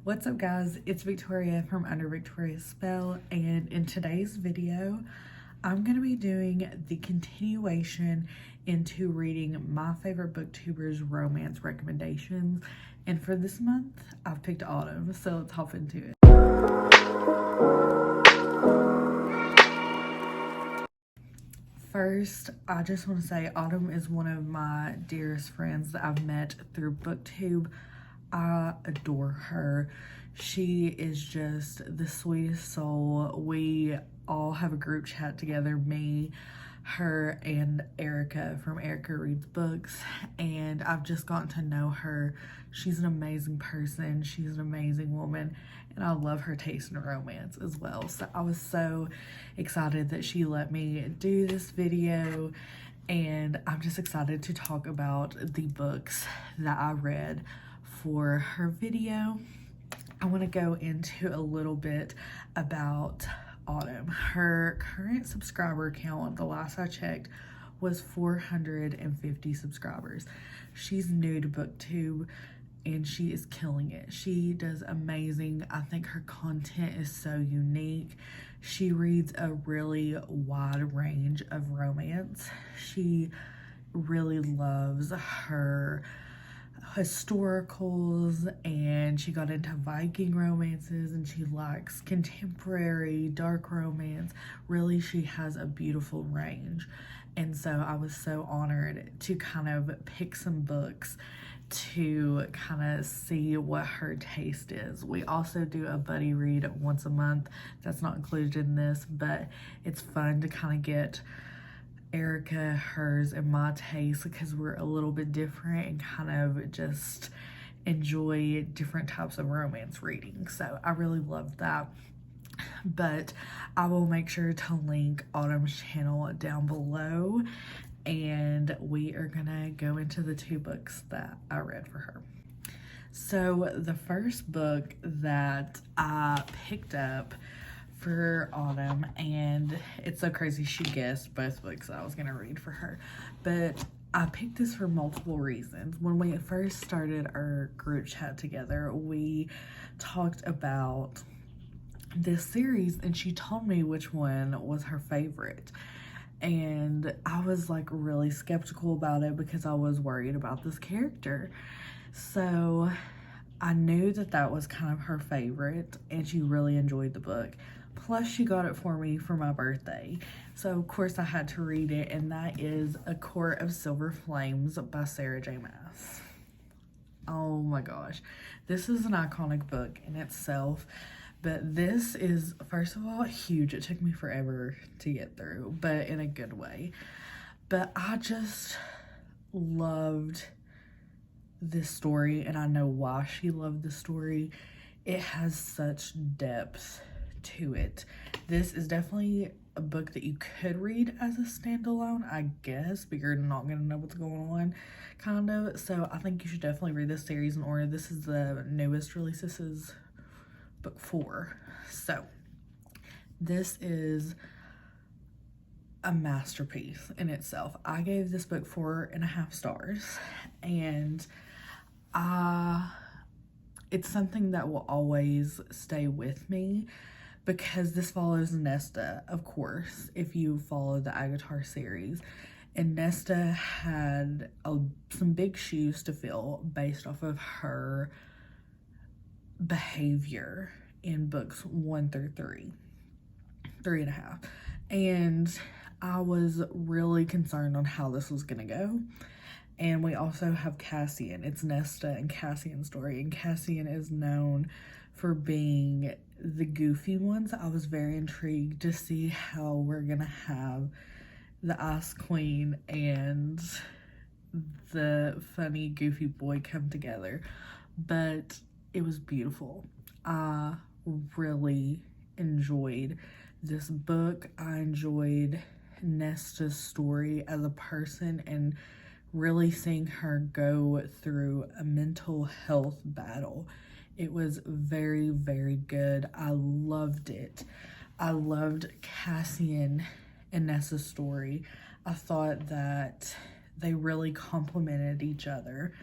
What's up guys, it's Victoria from Under Victoria's Spell, and in today's video I'm going to be doing the continuation into reading my favorite booktubers romance recommendations, and for this month I've picked Autumn, so let's hop into it. First, I just want to say Autumn is one of my dearest friends that I've met through BookTube. I adore her. She is just the sweetest soul. We all have a group chat together, me, her, and Erica from Erica Reads Books, and I've just gotten to know her. She's an amazing person. She's an amazing woman, and I love her taste in romance as well. So I was so excited that she let me do this video, and I'm just excited to talk about the books that I read for her video. I want to go into a little bit about Autumn. Her current subscriber count, the last I checked, was 450 subscribers. She's new to BookTube and she is killing it. She does amazing. I think her content is so unique. She reads a really wide range of romance. She really loves her historicals, and she got into Viking romances, and she likes contemporary dark romance. Really, she has a beautiful range, and so I was so honored to kind of pick some books to kind of see what her taste is. We also do a buddy read once a month. That's not included in this, but it's fun to kind of get Erica, hers, and my taste because we're a little bit different and kind of just enjoy different types of romance reading. So I really love that. But I will make sure to link Autumn's channel down below, and we are gonna go into the two books that I read for her. So the first book that I picked up for Autumn, and it's so crazy she guessed both books I was gonna read for her, but I picked this for multiple reasons. When we first started our group chat together, we talked about this series and she told me which one was her favorite, and I was like really skeptical about it because I was worried about this character. So I knew that that was kind of her favorite, and she really enjoyed the book. Plus, she got it for me for my birthday. So, of course, I had to read it, and that is A Court of Silver Flames by Sarah J. Maas. Oh my gosh. This is an iconic book in itself, but this is, first of all, huge. It took me forever to get through, but in a good way. But I just loved this story, and I know why she loved the story. It has such depth to it. This is definitely a book that you could read as a standalone, I guess, but you're not gonna know what's going on, kind of. So I think you should definitely read this series in order. This is the newest release. This is book 4. So this is a masterpiece in itself. I gave this book 4.5 stars, and it's something that will always stay with me because this follows Nesta, of course, if you follow the Agatar series. And Nesta had some big shoes to fill based off of her behavior in books 1 through 3, 3.5. And I was really concerned on how this was gonna go. And we also have Cassian. It's Nesta and Cassian's story, and Cassian is known for being the goofy ones. I was very intrigued to see how we're gonna have the Ice Queen and the funny goofy boy come together, but it was beautiful. I really enjoyed this book. I enjoyed Nesta's story as a person and really seeing her go through a mental health battle. It was very, very good. I loved it. I loved Cassian and Nessa's story. I thought that they really complemented each other,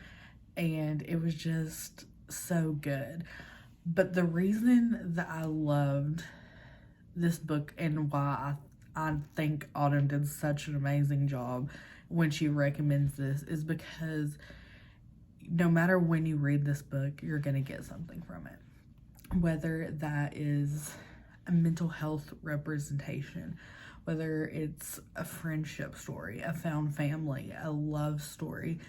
and it was just so good. But the reason that I loved this book and why I think Autumn did such an amazing job when she recommends this is because no matter when you read this book, you're going to get something from it. Whether that is a mental health representation, whether it's a friendship story, a found family, a love story,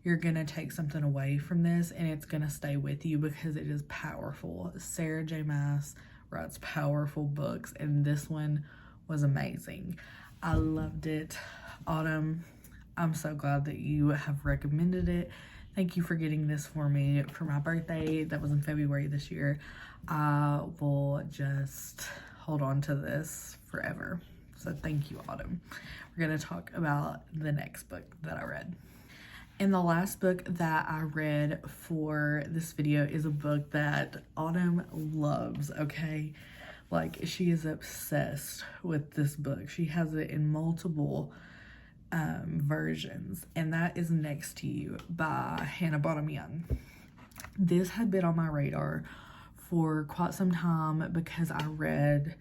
you're going to take something away from this and it's going to stay with you because it is powerful. Sarah J. Maas writes powerful books, and this one was amazing. I loved it. Autumn, I'm so glad that you have recommended it. Thank you for getting this for me for my birthday. That was in February this year. I will just hold on to this forever. So thank you, Autumn. We're going to talk about the next book that I read. And the last book that I read for this video is a book that Autumn loves, okay? Like, she is obsessed with this book. She has it in multiple versions, and that is Next to You by Hannah Bottom Young. This had been on my radar for quite some time because I read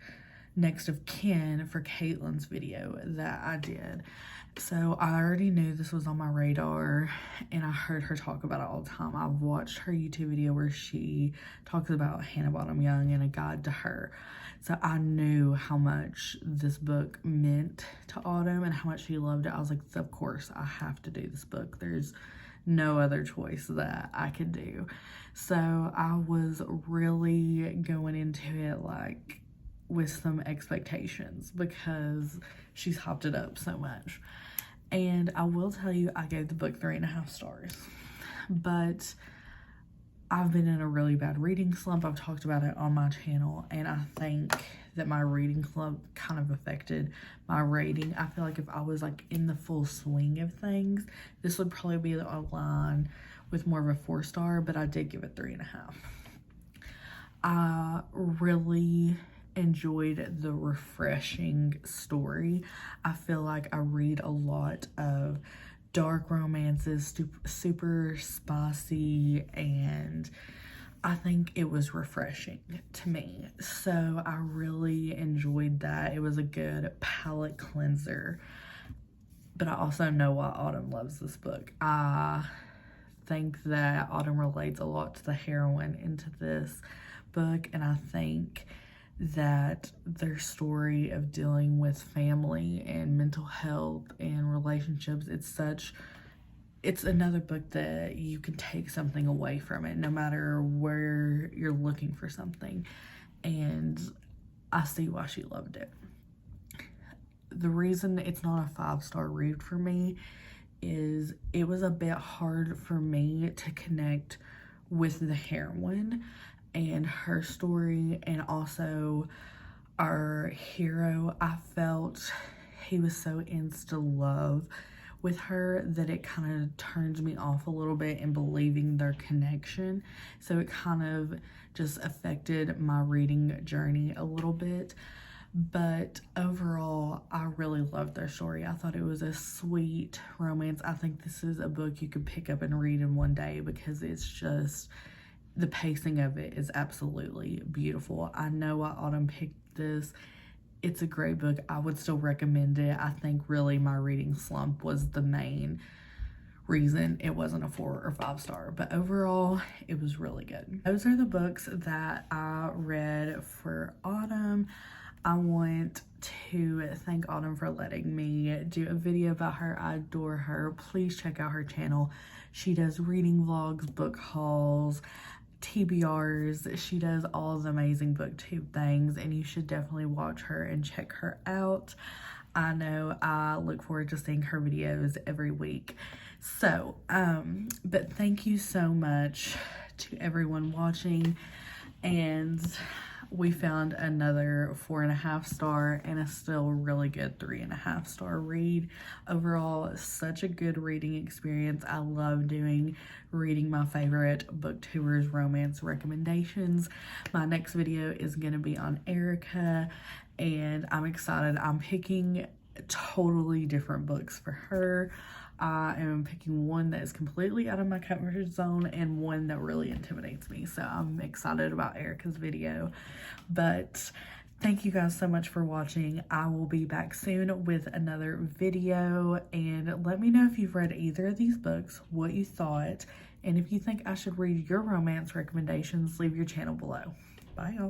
Next of Kin for Caitlin's video that I did. So I already knew this was on my radar, and I heard her talk about it all the time. I've watched her YouTube video where she talks about Hannah Bottom Young and a guide to her. So I knew how much this book meant to Autumn and how much she loved it. I was like, of course, I have to do this book. There's no other choice that I could do. So I was really going into it like with some expectations because she's hopped it up so much. And I will tell you, I gave the book 3.5 stars. But I've been in a really bad reading slump. I've talked about it on my channel, and I think that my reading slump kind of affected my rating. I feel like if I was like in the full swing of things, this would probably be a line with more of a 4-star, but I did give it 3.5. I really enjoyed the refreshing story. I feel like I read a lot of dark romances, super spicy, and I think it was refreshing to me. So I really enjoyed that. It was a good palate cleanser. But I also know why Autumn loves this book. I think that Autumn relates a lot to the heroine into this book, and I think that their story of dealing with family and mental health and relationships, it's another book that you can take something away from it no matter where you're looking for something, and I see why she loved it. The reason it's not a 5-star read for me is it was a bit hard for me to connect with the heroine and her story, and also our hero. I felt he was so insta-love with her that it kind of turned me off a little bit in believing their connection. So it kind of just affected my reading journey a little bit. But overall, I really loved their story. I thought it was a sweet romance. I think this is a book you could pick up and read in one day because it's just, the pacing of it is absolutely beautiful. I know why Autumn picked this. It's a great book. I would still recommend it. I think really my reading slump was the main reason it wasn't a 4 or 5-star, but overall it was really good. Those are the books that I read for Autumn. I want to thank Autumn for letting me do a video about her. I adore her. Please check out her channel. She does reading vlogs, book hauls, TBRs. She does all the amazing booktube things, and you should definitely watch her and check her out. I know I look forward to seeing her videos every week. So, but thank you so much to everyone watching, and we found another 4.5-star and a still really good 3.5-star read. Overall, such a good reading experience. I love reading my favorite booktubers romance recommendations. My next video is going to be on Erica, and I'm excited. I'm picking totally different books for her. I am picking one that is completely out of my comfort zone and one that really intimidates me. So I'm excited about Erica's video. But thank you guys so much for watching. I will be back soon with another video, and let me know if you've read either of these books, what you thought, and if you think I should read your romance recommendations, leave your channel below. Bye, y'all.